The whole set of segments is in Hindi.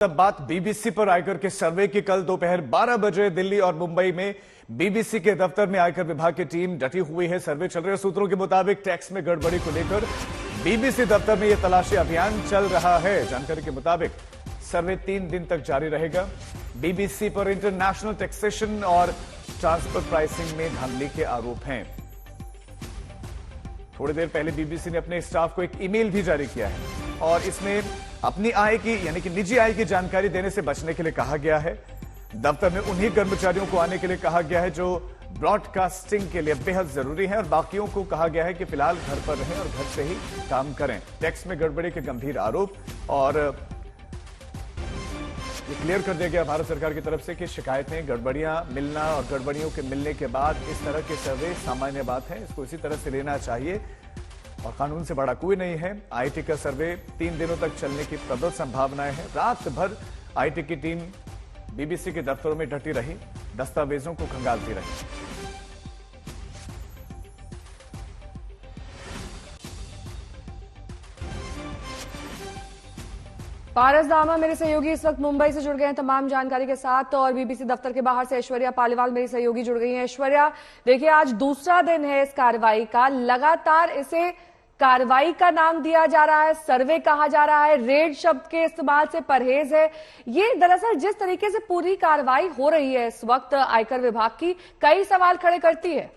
तब बात बीबीसी पर आयकर के सर्वे की। कल दोपहर 12 बजे दिल्ली और मुंबई में बीबीसी के दफ्तर में आयकर विभाग की टीम डटी हुई है। सर्वे चल रहे सूत्रों के मुताबिक टैक्स में गड़बड़ी को लेकर बीबीसी दफ्तर में यह तलाशी अभियान चल रहा है। जानकारी के मुताबिक सर्वे 3 दिन तक जारी रहेगा। बीबीसी पर इंटरनेशनल टैक्सेशन और ट्रांसफर प्राइसिंग में धांधली के आरोप हैं। थोड़ी देर पहले बीबीसी ने अपने स्टाफ को एक ईमेल भी जारी किया है और इसमें अपनी आय की यानी कि निजी आय की जानकारी देने से बचने के लिए कहा गया है। दफ्तर में उन्हीं कर्मचारियों को आने के लिए कहा गया है जो ब्रॉडकास्टिंग के लिए बेहद जरूरी है और बाकियों को कहा गया है कि फिलहाल घर पर रहें और घर से ही काम करें। टैक्स में गड़बड़ी के गंभीर आरोप और ये क्लियर कर दिया गया भारत सरकार की तरफ से कि शिकायतें, गड़बड़ियां मिलना और गड़बड़ियों के मिलने के बाद इस तरह के सर्वे सामान्य बात है, इसको इसी तरह से लेना चाहिए और कानून से बड़ा कोई नहीं है। आईटी का सर्वे 3 दिनों तक चलने की प्रबल संभावनाएं हैं। रात भर आईटी की टीम बीबीसी के दफ्तरों में डटी रही, दस्तावेजों को खंगालती रही। पारस दामा मेरे सहयोगी इस वक्त मुंबई से जुड़ गए हैं तमाम जानकारी के साथ और बीबीसी दफ्तर के बाहर से ऐश्वर्या पालीवाल मेरी सहयोगी जुड़ गई हैं। ऐश्वर्या, देखिए आज दूसरा दिन है इस कार्रवाई का, लगातार इसे कार्रवाई का नाम दिया जा रहा है, सर्वे कहा जा रहा है, रेड शब्द के इस्तेमाल से परहेज है। ये दरअसल जिस तरीके से पूरी कार्रवाई हो रही है इस वक्त आयकर विभाग की, कई सवाल खड़े करती है।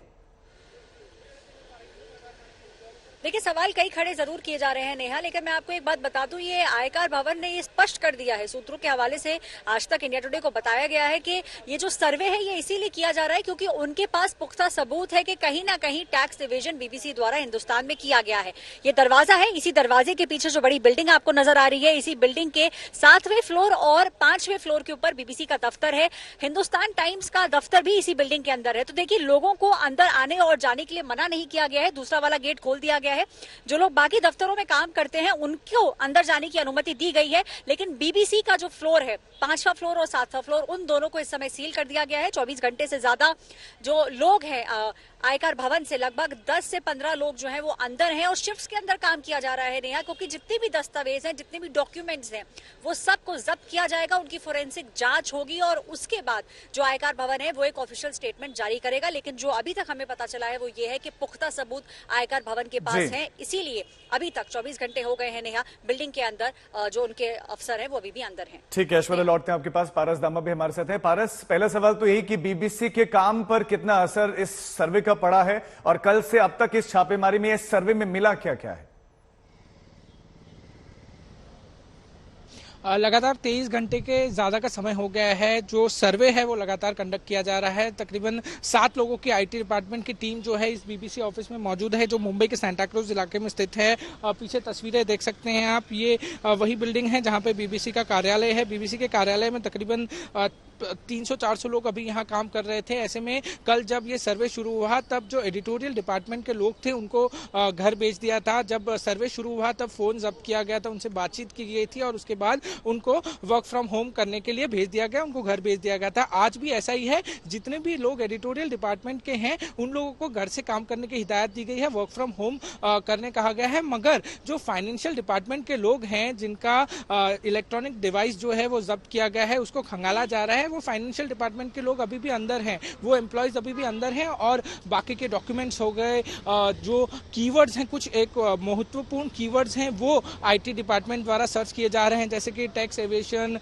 देखिए, सवाल कई खड़े जरूर किए जा रहे हैं नेहा, लेकिन मैं आपको एक बात बता दूं, ये आयकर भवन ने ये स्पष्ट कर दिया है, सूत्रों के हवाले से आज तक इंडिया टुडे को बताया गया है कि ये जो सर्वे है ये इसीलिए किया जा रहा है क्योंकि उनके पास पुख्ता सबूत है कि कहीं ना कहीं टैक्स इवेजन बीबीसी द्वारा हिंदुस्तान में किया गया है। ये दरवाजा है, इसी दरवाजे के पीछे जो बड़ी बिल्डिंग आपको नजर आ रही है, इसी बिल्डिंग के 7वें फ्लोर और 5वें फ्लोर के ऊपर बीबीसी का दफ्तर है। हिंदुस्तान टाइम्स का दफ्तर भी इसी बिल्डिंग के अंदर है। तो देखिए, लोगों को अंदर आने और जाने के लिए मना नहीं किया गया है, दूसरा वाला गेट खोल दिया गया है। जो लोग बाकी दफ्तरों में काम करते हैं उनको अंदर जाने की अनुमति दी गई है, लेकिन बीबीसी का जो फ्लोर है, 5वां फ्लोर और 7वां फ्लोर, उन दोनों को इस समय सील कर दिया गया है। 24 घंटे से ज्यादा जो लोग हैं आयकर भवन से, लगभग 10 से 15 लोग जो हैं वो अंदर हैं और शिफ्ट्स के अंदर काम किया जा रहा है नेहा, क्योंकि जितने भी दस्तावेज हैं, जितने भी डॉक्यूमेंट्स हैं, वो सबको जब्त किया जाएगा, उनकी फोरेंसिक जांच होगी और उसके बाद जो आयकर भवन है वो एक ऑफिशियल स्टेटमेंट जारी करेगा। लेकिन जो अभी तक हमें पता चला है वो ये है कि पुख्ता सबूत आयकर भवन के पास है, इसीलिए अभी तक 24 घंटे हो गए हैं नेहा, बिल्डिंग के अंदर जो उनके अफसर हैं वो अभी भी अंदर हैं। ठीक है ऐश्वर्या, लौटते हैं आपके पास। पारस दामा भी हमारे साथ है। पारस, पहला सवाल तो यही कि बीबीसी के काम पर कितना असर इस सर्वे का पड़ा है और कल से अब तक इस छापेमारी में, इस सर्वे में मिला क्या क्या है? लगातार 23 घंटे के ज़्यादा का समय हो गया है। जो सर्वे है वो लगातार कंडक्ट किया जा रहा है। तकरीबन 7 लोगों की आईटी डिपार्टमेंट की टीम जो है इस बीबीसी ऑफिस में मौजूद है, जो मुंबई के सांता क्रूज इलाके में स्थित है। पीछे तस्वीरें देख सकते हैं आप, ये वही बिल्डिंग है जहां पे बीबीसी का कार्यालय है। बीबीसी के कार्यालय में तकरीबन 300-400 लोग अभी यहाँ काम कर रहे थे। ऐसे में कल जब ये सर्वे शुरू हुआ तब जो एडिटोरियल डिपार्टमेंट के लोग थे उनको घर भेज दिया था। जब सर्वे शुरू हुआ तब फोन जब्त किया गया था, उनसे बातचीत की गई थी और उसके बाद उनको वर्क फ्रॉम होम करने के लिए भेज दिया गया, उनको घर भेज दिया गया था। आज भी ऐसा ही है, जितने भी लोग एडिटोरियल डिपार्टमेंट के हैं उन लोगों को घर से काम करने की हिदायत दी गई है, वर्क फ्रॉम होम करने कहा गया है। मगर जो फाइनेंशियल डिपार्टमेंट के लोग हैं जिनका इलेक्ट्रॉनिक डिवाइस जो है वो जब्त किया गया है, उसको खंगाला जा रहा है, वो फाइनेंशियल डिपार्टमेंट के लोग अभी भी अंदर हैं, वो एम्प्लॉयज अभी भी अंदर हैं और बाकी के डॉक्यूमेंट्स हो गए, जो कीवर्ड्स हैं, कुछ एक महत्वपूर्ण कीवर्ड्स हैं वो आईटी डिपार्टमेंट द्वारा सर्च किए जा रहे हैं, जैसे कि टैक्स एवेशन,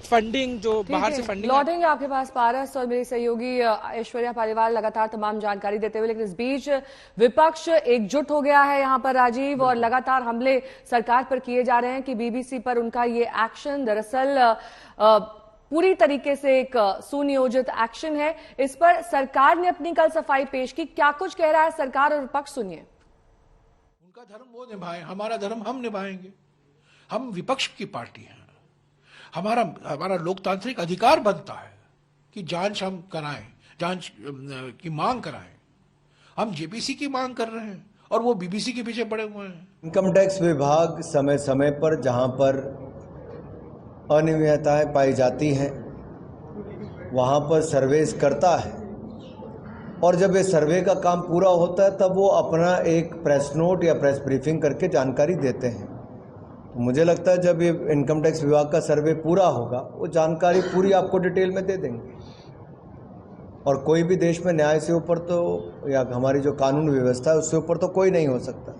फंडिंग, जो बाहर से फंडिंग। लौटेंगे आपके पास पारस और मेरी सहयोगी ऐश्वर्या पालीवाल लगातार तमाम जानकारी देते हुए, लेकिन इस बीच विपक्ष एकजुट हो गया है यहाँ पर राजीव, और लगातार हमले सरकार पर किए जा रहे हैं कि बीबीसी पर उनका ये एक्शन दरअसल पूरी तरीके से एक सुनियोजित एक्शन है। इस पर सरकार ने अपनी कल सफाई पेश की, क्या कुछ कह रहा है सरकार और विपक्ष, सुनिए। उनका धर्म वो निभाएं, हमारा धर्म हम निभाएंगे। हम विपक्ष की पार्टी हैं, हमारा लोकतांत्रिक अधिकार बनता है कि जांच हम कराएं, जांच की मांग कराएं। हम जेपीसी की मांग कर रहे हैं और वो बीबीसी के पीछे पड़े हुए हैं। इनकम टैक्स विभाग समय समय पर जहां पर अनियमितताएं पाई जाती हैं वहां पर सर्वेस करता है और जब ये सर्वे का काम पूरा होता है तब वो अपना एक प्रेस नोट या प्रेस ब्रीफिंग करके जानकारी देते हैं। मुझे लगता है जब ये इनकम टैक्स विभाग का सर्वे पूरा होगा वो जानकारी पूरी आपको डिटेल में दे देंगे। और कोई भी देश में न्याय से ऊपर तो या हमारी जो कानून व्यवस्था है उससे ऊपर तो कोई नहीं हो सकता।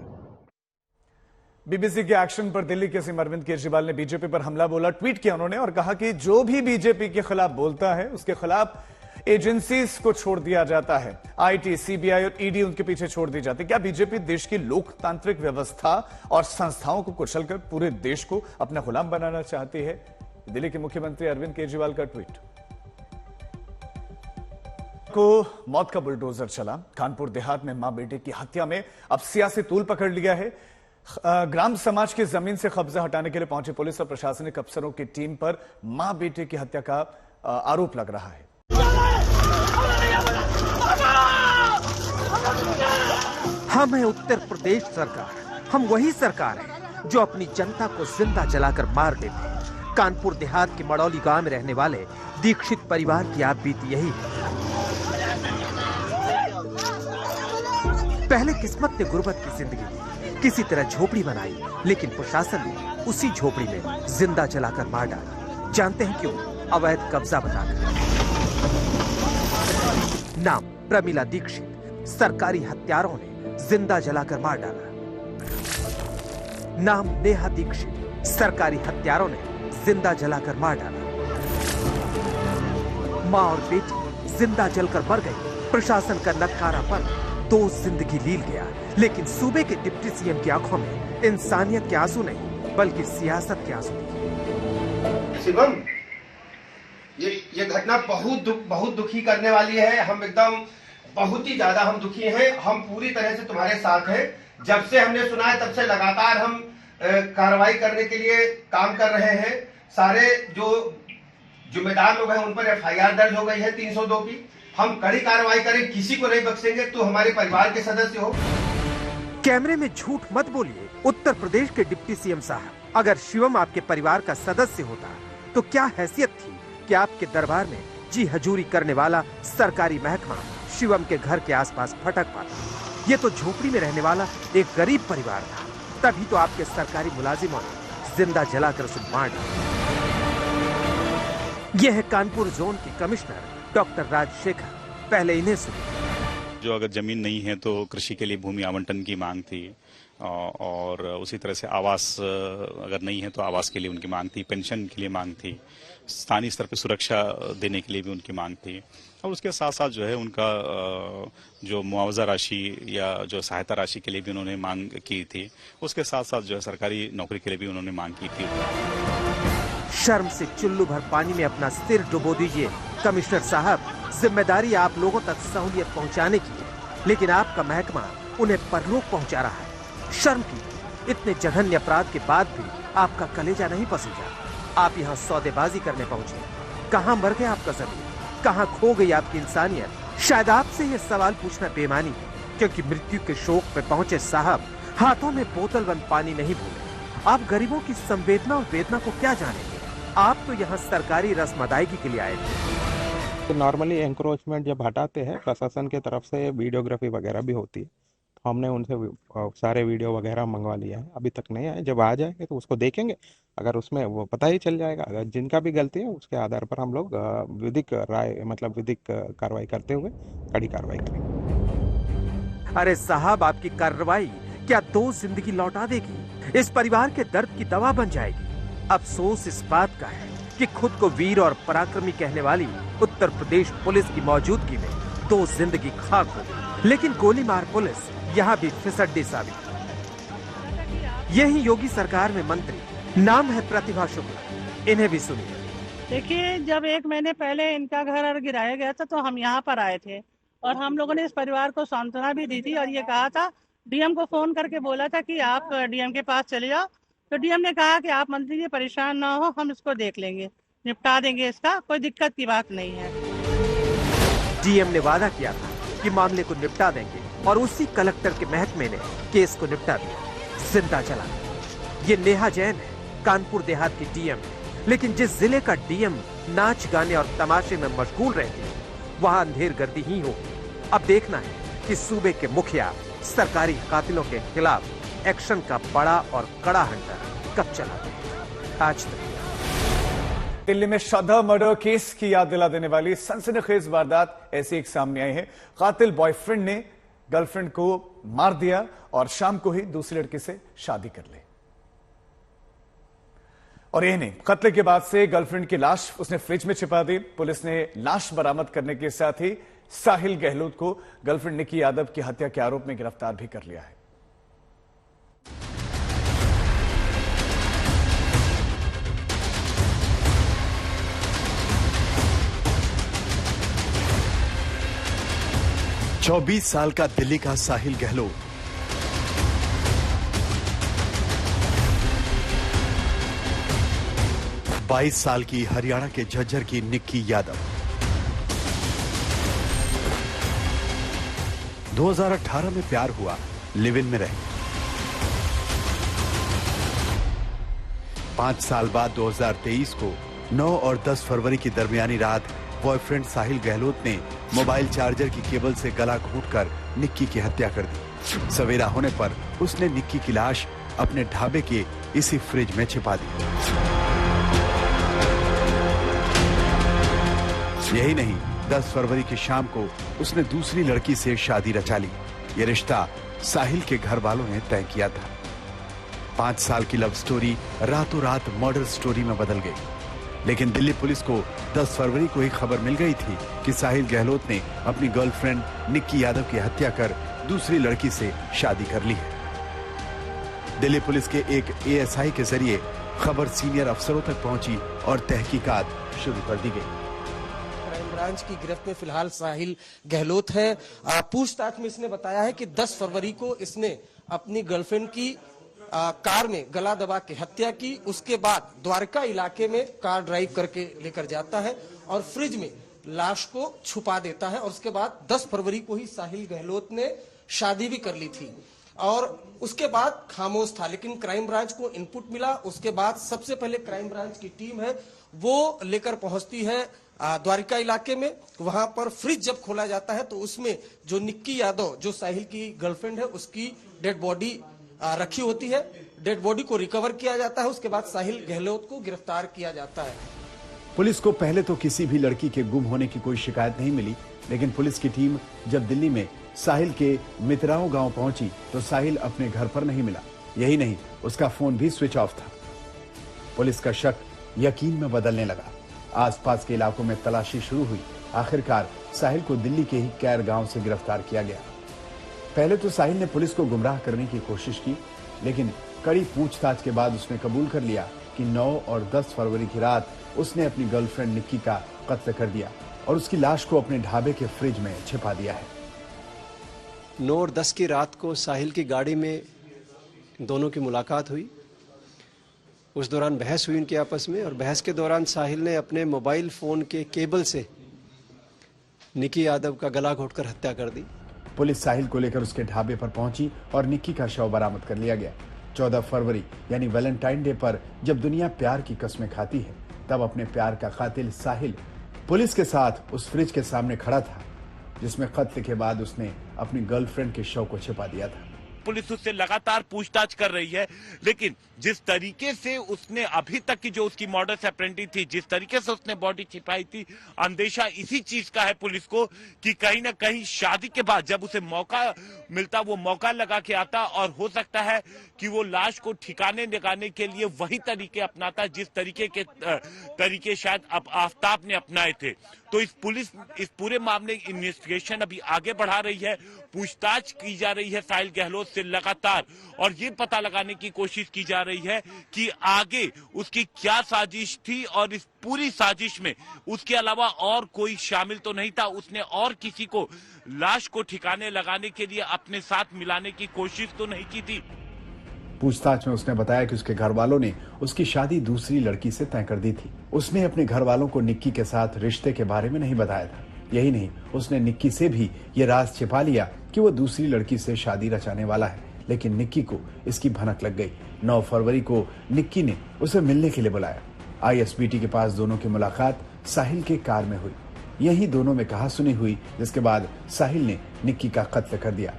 बीबीसी के एक्शन पर दिल्ली के सीएम अरविंद केजरीवाल ने बीजेपी पर हमला बोला। ट्वीट किया उन्होंने और कहा कि जो भी बीजेपी के खिलाफ बोलता है उसके खिलाफ एजेंसीज को छोड़ दिया जाता है। आईटी, सीबीआई और ईडी उनके पीछे छोड़ दी जाती है। क्या बीजेपी देश की लोकतांत्रिक व्यवस्था और संस्थाओं को कुचलकर पूरे देश को अपना गुलाम बनाना चाहती है? दिल्ली के मुख्यमंत्री अरविंद केजरीवाल का ट्वीट। को मौत का बुलडोजर चला। कानपुर देहात में मां बेटे की हत्या में अब सियासी तूल पकड़ लिया है। ग्राम समाज की जमीन से कब्जा हटाने के लिए पहुंचे पुलिस और प्रशासनिक अफसरों की टीम पर मां बेटे की हत्या का आरोप लग रहा है। हम है उत्तर प्रदेश सरकार। हम वही सरकार है जो अपनी जनता को जिंदा जलाकर मार देते हैं। कानपुर देहात के मड़ौली गांव में रहने वाले दीक्षित परिवार की आप बीती यही है। पहले किस्मत ने गुर्बत की जिंदगी दी, किसी तरह झोपड़ी बनाई, लेकिन प्रशासन ने उसी झोपड़ी में जिंदा जलाकर मार डाला। जानते हैं क्यों? अवैध कब्जा बताकर। नाम प्रमिला दीक्षित। सरकारी हत्यारों ने जिंदा जलाकर मार डाला। नाम नेहा दीक्षित। सरकारी हत्यारों ने जिंदा जलाकर मार डाला। मां और बेटी जिंदा जलकर मर गई। प्रशासन का नकारापन दो जिंदगी लील गया। लेकिन सूबे के डिप्टी सीएम की आंखों में इंसानियत के आंसू नहीं बल्कि सियासत के आंसू दिखे। शिवम, ये घटना बहुत दुखी करने वाली है। हम एकदम बहुत ही ज्यादा हम दुखी हैं। हम पूरी तरह से तुम्हारे साथ हैं। जब से हमने सुना है तब से लगातार हम कार्रवाई करने के लिए काम कर रहे हैं। सारे जो जिम्मेदार लोग हैं उन पर एफआईआर दर्ज हो गई है 302 की। हम कड़ी कार्रवाई करें, किसी को नहीं बख्शेंगे। तो हमारे परिवार के सदस्य हो। कैमरे में झूठ मत बोलिए। उत्तर प्रदेश के डिप्टी सीएम साहब, अगर शिवम आपके परिवार का सदस्य होता तो क्या हैसियत थी कि आपके दरबार में जी हजूरी करने वाला सरकारी महकमा शिवम के घर के आसपास भटक पाता। ये तो झोपड़ी में रहने वाला एक गरीब परिवार था। तभी तो आपके सरकारी मुलाजिमों ने जिंदा जलाकर उसे मार डाला। यह है कानपुर जोन के कमिश्नर डॉक्टर राजशेखर। पहले इन्हें सुनिए। जो अगर जमीन नहीं है तो कृषि के लिए भूमि आवंटन की मांग थी और उसी तरह से आवास अगर नहीं है तो आवास के लिए उनकी मांग थी, पेंशन के लिए मांग थी, स्थानीय स्तर पर सुरक्षा देने के लिए भी उनकी मांग थी और उसके साथ साथ जो है उनका जो मुआवजा राशि या जो सहायता राशि के लिए भी उन्होंने मांग की थी। उसके साथ साथ जो है सरकारी नौकरी के लिए भी उन्होंने मांग की थी। शर्म से चुल्लू भर पानी में अपना सिर डुबो दीजिए कमिश्नर साहब। जिम्मेदारी आप लोगों तक सहूलियत पहुंचाने की है, लेकिन आपका महकमा उन्हें परलोक पहुंचा रहा है। शर्म की। इतने जघन्य अपराध के बाद भी आपका कलेजा नहीं पसीजा। आप यहाँ सौदेबाजी करने पहुंचे। कहाँ मर गया आपका जमीन? कहाँ खो गई आपकी इंसानियत? शायद आपसे ये सवाल पूछना बेईमानी है, क्योंकि मृत्यु के शोक पे पहुंचे साहब हाथों में बोतल बंद पानी नहीं भूले। आप गरीबों की संवेदना और वेदना को क्या जानेंगे? आप तो यहाँ सरकारी रस्म अदायगी के लिए आए थे। तो नॉर्मली एंक्रोचमेंट जब हटाते हैं प्रशासन की तरफ से वीडियोग्राफी वगैरह भी होती है। तो हमने उनसे सारे वीडियो वगैरह मंगवा लिया है। अभी तक नहीं आए। जब आ जाएंगे तो उसको देखेंगे। अगर उसमें वो पता ही चल जाएगा। अगर जिनका भी गलती है उसके आधार पर हम लोग विधिक राय मतलब विधिक कार्रवाई करते हुए कड़ी कार्रवाई करेंगे। अरे साहब, आपकी कार्रवाई क्या दो जिंदगी लौटा देगी? इस परिवार के दर्द की दवा बन जाएगी। अफसोस इस बात का है कि खुद को वीर और पराक्रमी कहने वाली उत्तर प्रदेश पुलिस की मौजूदगी में दो जिंदगी खाक हो गई। लेकिन गोली मार पुलिस यहाँ भी फिसड्डी साबित। यही योगी सरकार में मंत्री, नाम है प्रतिभा शुक्ला। इन्हें भी सुनिए। देखिए, जब 1 महीने पहले इनका घर गिराया गया था तो हम यहाँ पर आए थे और हम लोगों ने इस परिवार को सांत्वना भी दी थी और ये कहा था, डीएम को फोन करके बोला था कि आप डीएम के पास चले जाओ। तो डीएम ने कहा कि आप मंत्री जी परेशान ना हो, हम इसको देख लेंगे, निपटा देंगे, इसका कोई दिक्कत की बात नहीं है। डीएम ने वादा किया था कि मामले को निपटा देंगे और उसी कलेक्टर के महकमे ने केस को निपटा दिया, जिंदा चला। ये नेहा जैन है, कानपुर देहात की डीएम है। लेकिन जिस जिले का डीएम नाच गाने और तमाशे में मशगूल रहती है वहां अंधेरगर्दी ही होगी। अब देखना है कि सूबे के मुखिया सरकारी कातिलों के खिलाफ एक्शन का बड़ा और कड़ा हंटर कब चला गया, आज तक। दिल्ली में श्रद्धा मर्डर केस की याद दिला देने वाली सनसनीखेज वारदात ऐसी एक सामने आई है। कातिल बॉयफ्रेंड ने गर्लफ्रेंड को मार दिया और शाम को ही दूसरी लड़की से शादी कर ली। और यही नहीं, कत्ल के बाद से गर्लफ्रेंड की लाश उसने फ्रिज में छिपा दी। पुलिस ने लाश बरामद करने के साथ ही साहिल गहलोत को गर्लफ्रेंड निक्की यादव की हत्या के आरोप में गिरफ्तार भी कर लिया है। चौबीस साल का दिल्ली का साहिल गहलोत, 22 साल की हरियाणा के झज्जर की निक्की यादव, 2018 में प्यार हुआ, लिव इन में रहे। 5 साल बाद 2023 को 9 और 10 फरवरी की दरमियानी रात बॉयफ्रेंड साहिल गहलोत ने मोबाइल चार्जर की केबल से गला घोंटकर निक्की की हत्या कर दी। सवेरा होने पर उसने निक्की की लाश अपने ढाबे के इसी फ्रिज में छिपा दी। यही नहीं, 10 फरवरी की शाम को उसने दूसरी लड़की से शादी रचा ली। यह रिश्ता साहिल के घर वालों ने तय किया था। 5 साल की लव स्टोरी रातों रात मर्डर स्टोरी में बदल गई। लेकिन दिल्ली पुलिस को 10 फरवरी को ही खबर मिल गई थी कि साहिल गहलोत ने अपनी गर्लफ्रेंड निक्की यादव की हत्या कर दूसरी लड़की से शादी कर ली है। दिल्ली पुलिस के एक एएसआई के जरिए खबर सीनियर अफसरों तक पहुंची और तहकीकात शुरू कर दी गई। क्राइम ब्रांच की गिरफ्त में फिलहाल साहिल गहलोत है। पूछताछ में इसने बताया है कि 10 फरवरी को इसने अपनी गर्लफ्रेंड की कार में गला दबा के हत्या की। उसके बाद द्वारका इलाके में कार ड्राइव करके लेकर जाता है और फ्रिज में लाश को छुपा देता है। और उसके बाद 10 फरवरी को ही साहिल गहलोत ने शादी भी कर ली थी और उसके बाद खामोश था। लेकिन क्राइम ब्रांच को इनपुट मिला। उसके बाद सबसे पहले क्राइम ब्रांच की टीम है वो लेकर पहुंचती है द्वारका इलाके में। वहां पर फ्रिज जब खोला जाता है तो उसमें जो निक्की यादव, जो साहिल की गर्लफ्रेंड है, उसकी डेड बॉडी रखी होती है। डेड बॉडी को रिकवर किया जाता है। उसके बाद साहिल गहलोत को गिरफ्तार किया जाता है। पुलिस को पहले तो किसी भी लड़की के गुम होने की कोई शिकायत नहीं मिली, लेकिन पुलिस की टीम जब दिल्ली में साहिल के मित्राओं गांव पहुंची तो साहिल अपने घर पर नहीं मिला। यही नहीं, उसका फोन भी स्विच ऑफ था। पुलिस का शक यकीन में बदलने लगा। आसपास के इलाकों में तलाशी शुरू हुई। आखिरकार साहिल को दिल्ली के ही कैर गांव से गिरफ्तार किया गया। पहले तो साहिल ने पुलिस को गुमराह करने की कोशिश की, लेकिन कड़ी पूछताछ के बाद उसने कबूल कर लिया कि 9 और 10 फरवरी की रात उसने अपनी गर्लफ्रेंड निक्की का कत्ल कर दिया और उसकी लाश को अपने ढाबे के फ्रिज में छिपा दिया है। 9 और 10 की रात को साहिल की गाड़ी में दोनों की मुलाकात हुई। उस दौरान बहस हुई उनके आपस में और बहस के दौरान साहिल ने अपने मोबाइल फोन के केबल से निक्की यादव का गला घोंटकर हत्या कर दी। पुलिस साहिल को लेकर उसके ढाबे पर पहुंची और निक्की का शव बरामद कर लिया गया। 14 फरवरी यानी वैलेंटाइन डे पर जब दुनिया प्यार की कसमें खाती है, तब अपने प्यार का कातिल साहिल पुलिस के साथ उस फ्रिज के सामने खड़ा था जिसमें कत्ल के बाद उसने अपनी गर्लफ्रेंड के शव को छिपा दिया था। पुलिस उससे लगातार पूछताछ कर रही है, लेकिन जिस तरीके से उसने अभी तक की जो उसकी मॉडस ऑपरेंडी थी, जिस तरीके से उसने बॉडी छिपाई थी, अंदेशा इसी चीज का है पुलिस को कि कहीं ना कहीं शादी के बाद जब उसे मौका मिलता वो मौका लगा के आता और हो सकता है कि वो लाश को ठिकाने लगाने के लिए वही तरीके अपनाता जिस तरीके शायद अब आफ्ताब ने अपनाए थे। तो पुलिस इस पूरे मामले की इन्वेस्टिगेशन अभी आगे बढ़ा रही है। पूछताछ की जा रही है साहिल गहलोत से लगातार और ये पता लगाने की कोशिश की जा रही है कि आगे उसकी क्या साजिश थी और इस पूरी साजिश में उसके अलावा और कोई शामिल तो नहीं था। उसने और किसी को लाश को ठिकाने लगाने के लिए अपने साथ मिलाने की कोशिश तो नहीं की थी। पूछताछ में उसने बताया कि उसके घर वालों ने उसकी शादी दूसरी लड़की से तय कर दी थी। उसने अपने घर वालों को निक्की के साथ रिश्ते के बारे में नहीं बताया था। यही नहीं, उसने निक्की से भी ये राज छिपा लिया कि वो दूसरी लड़की से शादी रचाने वाला है। लेकिन निक्की को इसकी भनक लग गई। 9 फरवरी को निक्की ने उसे मिलने के लिए बुलाया। आईएसबीटी के पास दोनों की मुलाकात साहिल के कार में हुई। यही दोनों में कहासुनी हुई, जिसके बाद साहिल ने निक्की का कत्ल कर दिया।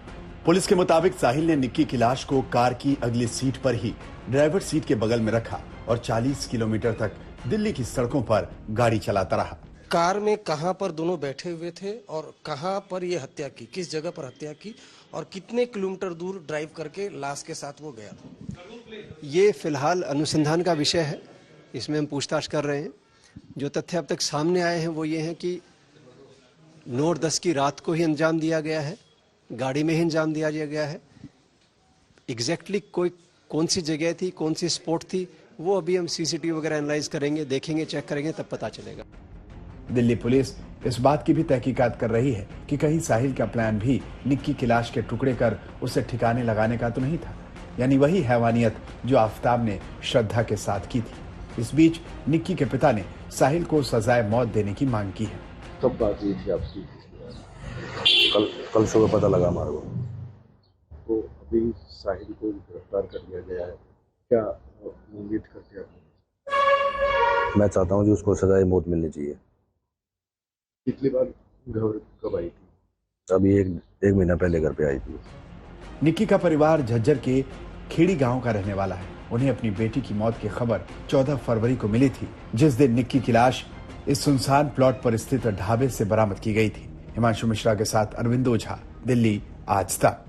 पुलिस के मुताबिक साहिल ने निक्की की लाश को कार की अगली सीट पर ही ड्राइवर सीट के बगल में रखा और 40 किलोमीटर तक दिल्ली की सड़कों पर गाड़ी चलाता रहा। कार में कहां पर दोनों बैठे हुए थे और कहां पर ये हत्या की, किस जगह पर हत्या की और कितने किलोमीटर दूर ड्राइव करके लाश के साथ वो गया था, ये फिलहाल अनुसंधान का विषय है। इसमें हम पूछताछ कर रहे हैं। जो तथ्य अब तक सामने आए हैं वो ये हैं कि 9 और 10 की रात को ही अंजाम दिया गया है, गाड़ी में ही अंजाम दिया गया है। एग्जैक्टली कौन सी जगह थी, कौन सी स्पॉट थी, वो अभी हम सीसीटीवी वगैरह एनालाइज करेंगे, देखेंगे, चेक करेंगे, तब पता चलेगा। दिल्ली पुलिस इस बात की भी तहकीकात कर रही है कि कहीं साहिल का प्लान भी निक्की की लाश के टुकड़े कर उसे ठिकाने लगाने का तो नहीं था, यानी वही हैवानियत जो आफताब ने श्रद्धा के साथ की थी। इस बीच निक्की के पिता ने साहिल को सजाए मौत देने की मांग की है। कब बात हुई थी आपसी? कल सुबह पता लगा हमारे को। तो अभी साहिल को गिरफ्तार कर लिया गया है, क्या उम्मीद करते हैं? मैं चाहता हूँ कि उसको सजाए मौत मिलनी चाहिए। पिछली बार घर कब आई थी? अभी एक महीना पहले घर पे आई थी। निक्की का परिवार झज्जर के खेड़ी गांव का रहने वाला है। उन्हें अपनी बेटी की मौत की खबर 14 फरवरी को मिली थी, जिस दिन निक्की की लाश इस सुनसान प्लॉट पर स्थित ढाबे से बरामद की गई थी। हिमांशु मिश्रा के साथ अरविंद ओझा, दिल्ली आज तक।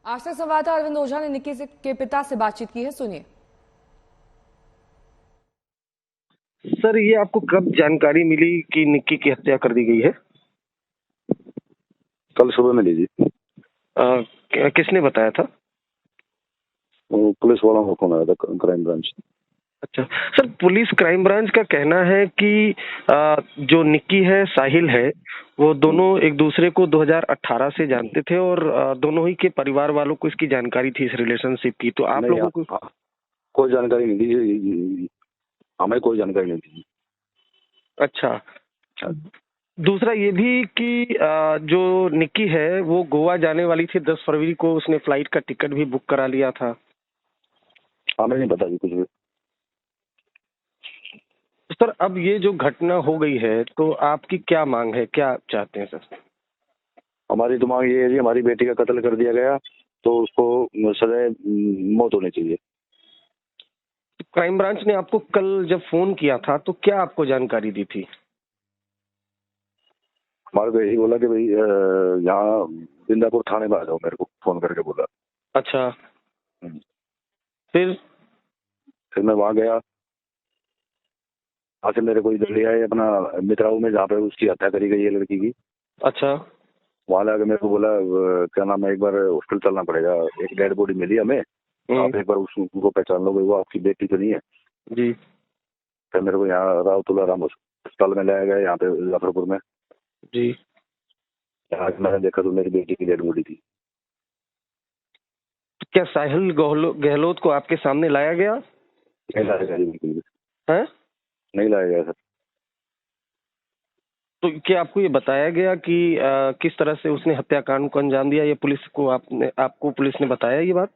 आज तक संवाददाता अरविंद ओझा ने निक्की के पिता से बातचीत की है, सुनिए। सर, ये आपको कब जानकारी मिली कि निक्की की हत्या कर दी गई है? कल सुबह मिली जी। किसने बताया था? पुलिस वालों को फोन आया था, क्राइम ब्रांच। अच्छा सर, पुलिस क्राइम ब्रांच का कहना है कि जो निक्की है, साहिल है, वो दोनों एक दूसरे को 2018 से जानते थे और दोनों ही के परिवार वालों को इसकी जानकारी थी, इस रिलेशनशिप की। तो आप लोगों को कोई जानकारी नहीं दी, हमें कोई जानकारी नहीं थी। अच्छा, दूसरा ये भी कि जो निक्की है वो गोवा जाने वाली थी 10 फरवरी को, उसने फ्लाइट का टिकट भी बुक करा लिया था। हमें नहीं पता जी कुछ भी। सर, अब ये जो घटना हो गई है तो आपकी क्या मांग है, क्या चाहते हैं सर? हमारी तो मांग ये है जी, हमारी बेटी का कत्ल कर दिया गया तो उसको सजाए मौत होनी चाहिए। क्राइम ब्रांच ने आपको कल जब फोन किया था तो क्या आपको जानकारी दी थी? हमारे को यही बोला कि भाई यहाँ बिंदापुर थाने में आ जाओ, मेरे को फोन करके बोला। अच्छा, फिर मैं वहां गया। वहां से मेरे को इधर ले आए अपना मित्राऊ में, जहाँ पे उसकी हत्या करी गई है लड़की की। अच्छा, वहां लाके मेरे को बोला क्या नाम है, एक बार हॉस्पिटल चलना पड़ेगा, एक डेड बॉडी मिली हमें, आप एक बार उसको पहचान लोगे, वो आपकी बेटी तो नहीं है जी। फिर मेरे को यहाँ रावतुल्ला राम अस्पताल में लाया गया, यहाँ पे जाफरपुर में जी। आज मैंने देखा तो मेरी बेटी की डेड बॉडी थी। क्या साहिल गहलोत को आपके सामने लाया गया? नहीं लाया गया बिल्कुल भी। है? नहीं लाया गया सर। तो क्या आपको ये बताया गया कि किस तरह से उसने हत्याकांड को अंजाम दिया? ये पुलिस को आपको पुलिस ने बताया ये बात?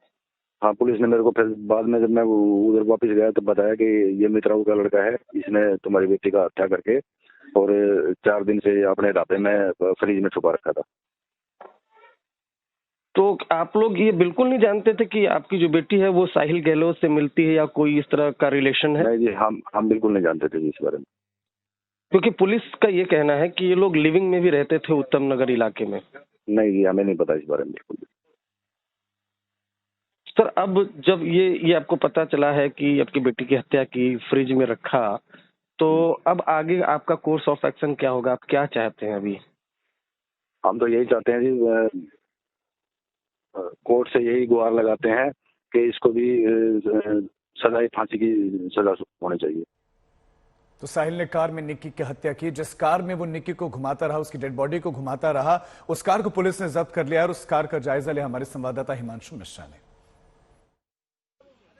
हाँ, पुलिस ने मेरे को फिर बाद में जब मैं उधर वापस गया तो बताया कि ये मित्राऊ का लड़का है, इसने तुम्हारी बेटी का हत्या करके और 4 दिन से अपने ढाबे में फ्रिज में छुपा रखा था। तो आप लोग ये बिल्कुल नहीं जानते थे कि आपकी जो बेटी है वो साहिल गहलोत से मिलती है या कोई इस तरह का रिलेशन है? नहीं जी, हम बिल्कुल नहीं जानते थे इस बारे में। क्योंकि पुलिस का ये कहना है कि ये लोग लिविंग में भी रहते थे उत्तम नगर इलाके में। नहीं जी, हमें नहीं पता इस बारे में बिल्कुल भी। सर, अब जब ये आपको पता चला है कि आपकी बेटी की हत्या की, फ्रिज में रखा, तो अब आगे आपका कोर्स ऑफ एक्शन क्या होगा? आप क्या चाहते हैं अभी? हम तो यही चाहते हैं जी, कोर्ट से यही गुहार लगाते हैं कि इसको भी सजाए फांसी की सजा होनी चाहिए। तो साहिल ने कार में निक्की की हत्या की। जिस कार में वो निक्की को घुमाता रहा, उसकी डेड बॉडी को घुमाता रहा, उस कार को पुलिस ने जब्त कर लिया और उस कार का जायजा लिया हमारे संवाददाता हिमांशु मिश्रा ने।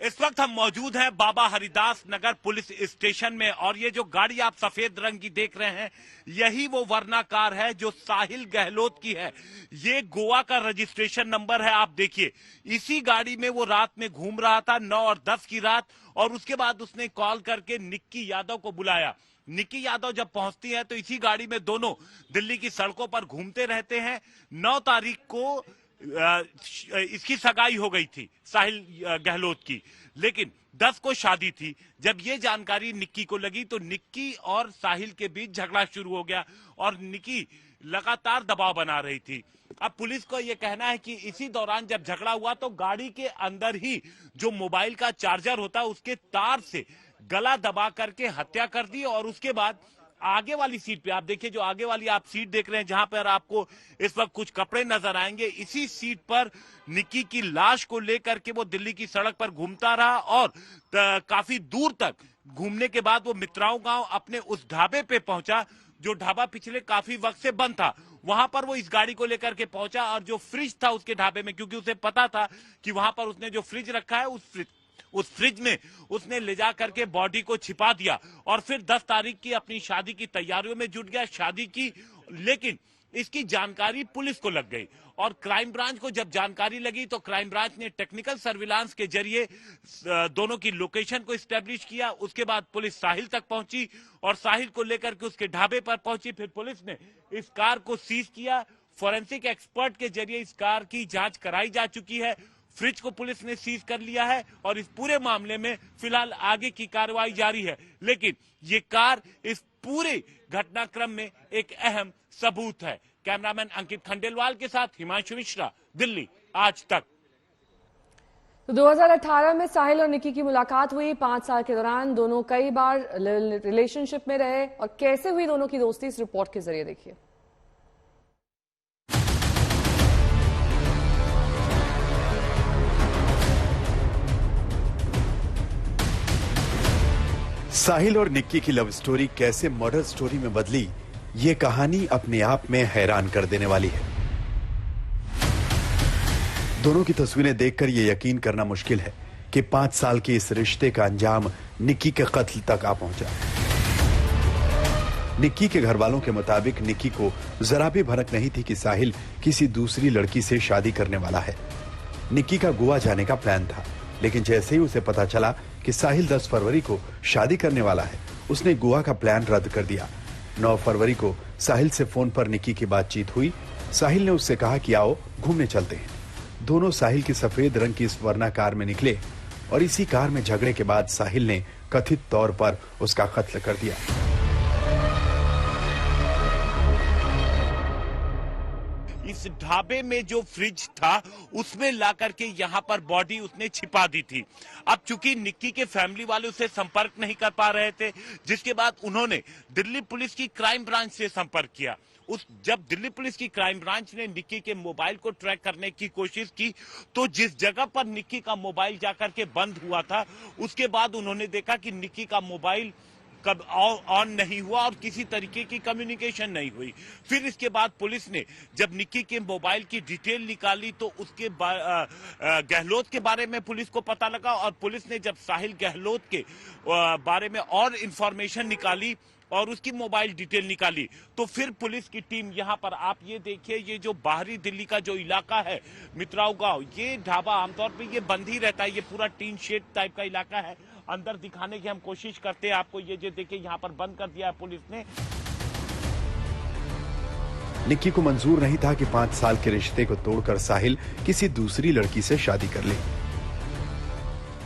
इस वक्त हम मौजूद हैं बाबा हरिदास नगर पुलिस स्टेशन में और ये जो गाड़ी आप सफेद रंग की देख रहे हैं यही वो वरना कार है जो साहिल गहलोत की है। ये गोवा का रजिस्ट्रेशन नंबर है, आप देखिए। इसी गाड़ी में वो रात में घूम रहा था 9 और 10 की रात, और उसके बाद उसने कॉल करके निक्की यादव को बुलाया। निक्की यादव जब पहुंचती है तो इसी गाड़ी में दोनों दिल्ली की सड़कों पर घूमते रहते हैं। 9 तारीख को इसकी सगाई हो गई थी साहिल गहलोत की, लेकिन 10 को शादी थी। जब ये जानकारी निक्की को लगी तो निक्की और साहिल के बीच झगड़ा शुरू हो गया और निक्की लगातार दबाव बना रही थी। अब पुलिस को यह कहना है कि इसी दौरान जब झगड़ा हुआ तो गाड़ी के अंदर ही जो मोबाइल का चार्जर होता है उसके तार से गला दबा करके हत्या कर दी। और उसके बाद आगे वाली सीट पे आप देखिए, जो आगे वाली आप सीट देख रहे हैं जहां पर आपको इस वक्त कुछ कपड़े नजर आएंगे, इसी सीट पर निक्की की लाश को लेकर के वो दिल्ली की सड़क पर घूमता रहा और काफी दूर तक घूमने के बाद वो मित्राओं गांव अपने उस ढाबे पे पहुंचा जो ढाबा पिछले काफी वक्त से बंद था। वहां पर वो इस गाड़ी को लेकर के पहुंचा और जो फ्रिज था उसके ढाबे में, क्योंकि उसे पता था कि वहां पर उसने जो फ्रिज रखा है उस फ्रिज में उसने ले जा करके बॉडी को छिपा दिया और फिर 10 तारीख की अपनी शादी की तैयारियों में जुट गया, शादी की। लेकिन इसकी जानकारी पुलिस को लग गई और क्राइम ब्रांच को जब जानकारी लगी तो क्राइम ब्रांच ने टेक्निकल सर्विलांस के जरिए दोनों की लोकेशन को एस्टेब्लिश किया। उसके बाद पुलिस साहिल तक पहुंची और साहिल को लेकर के उसके ढाबे पर पहुंची। फिर पुलिस ने इस कार को सीज किया। फोरेंसिक एक्सपर्ट के जरिए इस कार की जांच कराई जा चुकी है। फ्रिज को पुलिस ने सीज कर लिया है और इस पूरे मामले में फिलहाल आगे की कार्रवाई जारी है। लेकिन ये कार इस पूरे घटनाक्रम में एक अहम सबूत है। कैमरामैन अंकित खंडेलवाल के साथ हिमांशु मिश्रा, दिल्ली आज तक। तो 2018 में साहिल और निक्की की मुलाकात हुई। 5 साल के दौरान दोनों कई बार रिलेशनशिप में रहे और कैसे हुई दोनों की दोस्ती इस रिपोर्ट के जरिए देखिए। साहिल और निक्की की लव स्टोरी कैसे मर्डर स्टोरी में बदली, ये कहानी अपने आप में हैरान कर देने वाली है। दोनों की तस्वीरें देखकर यह यकीन करना मुश्किल है कि 5 साल के इस रिश्ते का अंजाम निक्की के कत्ल तक आ पहुंचा। निक्की के घर वालों के मुताबिक निक्की को जरा भी भनक नहीं थी कि साहिल किसी दूसरी लड़की से शादी करने वाला है। निक्की का गोवा जाने का प्लान था, लेकिन जैसे ही उसे पता चला कि साहिल 10 फरवरी को शादी करने वाला है, उसने गोवा का प्लान रद्द कर दिया। 9 फरवरी को साहिल से फोन पर निक्की की बातचीत हुई। साहिल ने उससे कहा कि आओ घूमने चलते हैं। दोनों साहिल की सफेद रंग की इस वरना कार में निकले और इसी कार में झगड़े के बाद साहिल ने कथित तौर पर उसका कत्ल कर दिया। इस ढाबे में जो फ्रिज था उसमें ला करके यहाँ पर बॉडी उसने छिपा दी थी। अब चूंकि निक्की के फैमिली वाले उसे संपर्क नहीं कर पा रहे थे, जिसके बाद उन्होंने दिल्ली पुलिस की क्राइम ब्रांच से संपर्क किया। जब दिल्ली पुलिस की क्राइम ब्रांच ने निक्की के मोबाइल को ट्रैक करने की कोशिश की तो जिस जगह पर निक्की का मोबाइल जाकर के बंद हुआ था, उसके बाद उन्होंने देखा कि निक्की का मोबाइल कब ऑन नहीं हुआ और किसी तरीके की कम्युनिकेशन नहीं हुई। फिर इसके बाद पुलिस ने जब निक्की के मोबाइल की डिटेल निकाली तो उसके गहलोत के बारे में पुलिस को पता लगा और पुलिस ने जब साहिल गहलोत के बारे में और इंफॉर्मेशन निकाली और उसकी मोबाइल डिटेल निकाली तो फिर पुलिस की टीम यहाँ पर, आप ये देखिए, ये जो बाहरी दिल्ली का जो इलाका है मित्राओं गांव, ये ढाबा आमतौर पे ये बंद ही रहता है, ये पूरा टीन शेड टाइप का इलाका है। अंदर दिखाने की हम कोशिश करते हैं आपको, ये जो देखिए यहाँ पर बंद कर दिया है पुलिस ने। निक्की को मंजूर नहीं था कि 5 साल के रिश्ते को तोड़कर साहिल किसी दूसरी लड़की से शादी कर ले।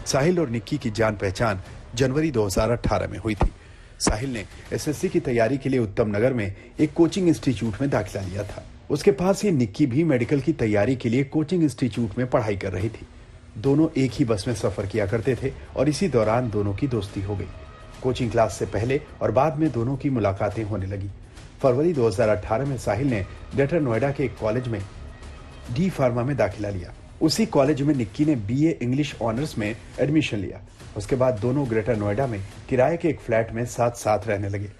साहिल और निक्की की जान पहचान जनवरी 2018 में हुई थी। साहिल ने एसएससी की तैयारी के लिए उत्तम नगर में एक कोचिंग इंस्टीट्यूट में दाखिला लिया था। उसके पास ही निक्की भी मेडिकल की तैयारी के लिए कोचिंग इंस्टीट्यूट में पढ़ाई कर रही थी। दोनों एक ही बस में सफर किया करते थे और इसी दौरान दोनों की दोस्ती हो गई। कोचिंग क्लास से पहले और बाद में दोनों की मुलाकातें होने लगी। फरवरी 2018 में साहिल ने ग्रेटर नोएडा के एक कॉलेज में डी फार्मा में दाखिला लिया। उसी कॉलेज में निक्की ने बीए इंग्लिश ऑनर्स में एडमिशन लिया। उसके बाद दोनों ग्रेटर नोएडा में किराए के एक फ्लैट में साथ रहने लगे।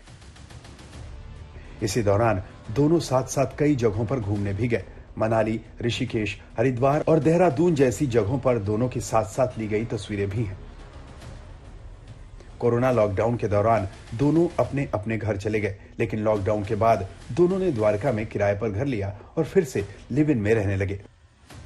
इसी दौरान दोनों साथ कई जगहों पर घूमने भी गए। मनाली, ऋषिकेश, हरिद्वार और देहरादून जैसी जगहों पर दोनों की साथ साथ ली गई तस्वीरें भी हैं। कोरोना लॉकडाउन के दौरान दोनों अपने अपने घर चले गए, लेकिन लॉकडाउन के बाद दोनों ने द्वारका में किराए पर घर लिया और फिर से लिव इन में रहने लगे।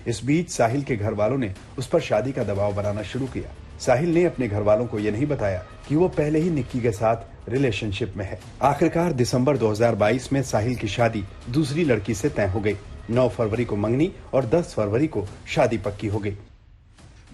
इस बीच साहिल के घर वालों ने उस पर शादी का दबाव बनाना शुरू किया। साहिल ने अपने घर वालों को यह नहीं बताया कि वो पहले ही निक्की के साथ रिलेशनशिप में है। आखिरकार दिसंबर 2022 में साहिल की शादी दूसरी लड़की से तय हो गई। 9 फरवरी को मंगनी और 10 फरवरी को शादी पक्की हो गई।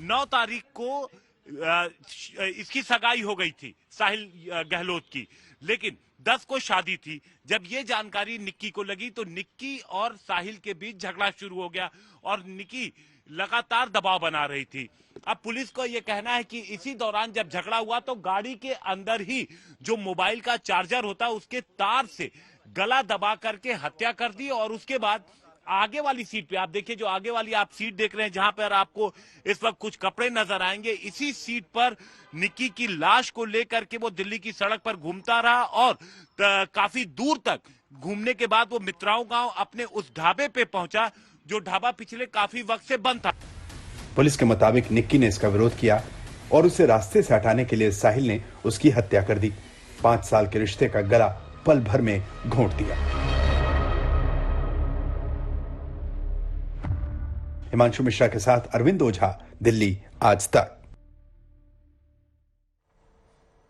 9 तारीख को इसकी सगाई हो गई थी साहिल गहलोत की, लेकिन 10 को शादी थी। जब ये जानकारी निक्की को लगी तो निक्की और साहिल के बीच झगड़ा शुरू हो गया और निक्की लगातार दबाव बना रही थी। अब पुलिस को यह कहना है कि इसी दौरान जब झगड़ा हुआ तो गाड़ी के अंदर ही जो मोबाइल का चार्जर होता है उसके तार से गला दबा करके हत्या कर दी और उसके बाद आगे वाली सीट पे आप देखिए, जो आगे वाली आप सीट देख रहे हैं जहां पर आपको इस वक्त कुछ कपड़े नजर आएंगे, इसी सीट पर निक्की की लाश को लेकर के वो दिल्ली की सड़क पर घूमता रहा और काफी दूर तक घूमने के बाद वो मित्राओं गांव अपने उस ढाबे पे पहुंचा जो ढाबा पिछले काफी वक्त से बंद था। पुलिस के मुताबिक निक्की ने इसका विरोध किया और उसे रास्ते से हटाने के लिए साहिल ने उसकी हत्या कर दी। 5 साल के रिश्ते का गला पल भर में घोंट दिया। हिमांशु मिश्रा के साथ अरविंद ओझा, दिल्ली आज तक।